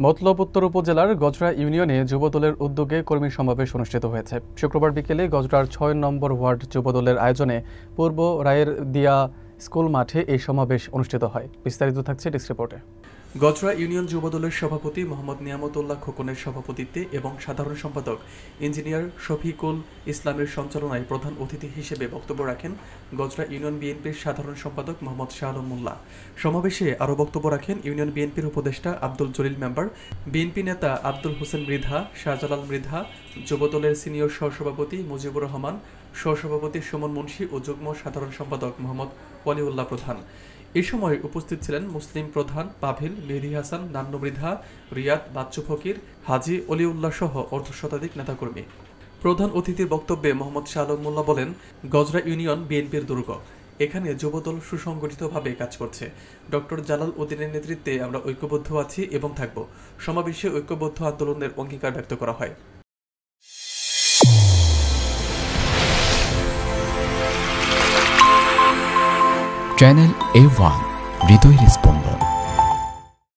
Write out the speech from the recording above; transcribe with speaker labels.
Speaker 1: মতলব উত্তর উপজেলার গজরা ইউনিয়নে যুবদলের উদ্যোগে কর্মী সমাবেশ অনুষ্ঠিত হয়েছে। শুক্রবার বিকেলে গজরার ৬ নম্বর ওয়ার্ড যুবদলের আয়োজনে পূর্ব রায়ের দিয়া স্কুল মাঠে এই সমাবেশ অনুষ্ঠিত হয়। বিস্তারিত থাকছে ডেস্ক রিপোর্টে। গজরা ইউনিয়ন যুবদলের সভাপতি মোহাম্মদ নিয়ামতুল্লাহ খোকনের সভাপতিত্বে এবং সাধারণ সম্পাদক ইঞ্জিনিয়ার শফিকুল ইসলামের সঞ্চালনায় প্রধান অতিথি হিসেবে বক্তব্য রাখেন গজরা ইউনিয়ন বিএনপির সাধারণ সম্পাদক মোহাম্মদ শাহ আলম মোল্লা। সমাবেশে আরও বক্তব্য রাখেন ইউনিয়ন বিএনপির উপদেষ্টা আব্দুল জলিল মেম্বার, বিএনপি নেতা আব্দুল হোসেন মৃধা, শাহজালাল মৃধা, যুবদলের সিনিয়র সহসভাপতি মুজিবুর রহমান, সহসভাপতি সুমন মুন্সী ও যুগ্ম সাধারণ সম্পাদক মোহাম্মদ ওয়ালিউল্লাহ প্রধান। এ সময় উপস্থিত ছিলেন মুসলিম প্রধান পাভিল, মেহেদী হাসান, নান্নু মৃধা, রিয়াদ, বাচ্চু ফকির, হাজি অলিউল্লাহ সহ অর্ধশতাধিক নেতাকর্মী। প্রধান অতিথির বক্তব্যে মোহাম্মদ শাহ আলম মোল্লা বলেন, গজরা ইউনিয়ন বিএনপির দুর্গ। এখানে যুবদল সুসংগঠিতভাবে কাজ করছে। ডক্টর জালাল উদ্দিনের নেতৃত্বে আমরা ঐক্যবদ্ধ আছি এবং থাকব। সমাবেশে ঐক্যবদ্ধ আন্দোলনের অঙ্গীকার ব্যক্ত করা হয়।
Speaker 2: চ্যানেল A1 হৃদয় রেসপন্স।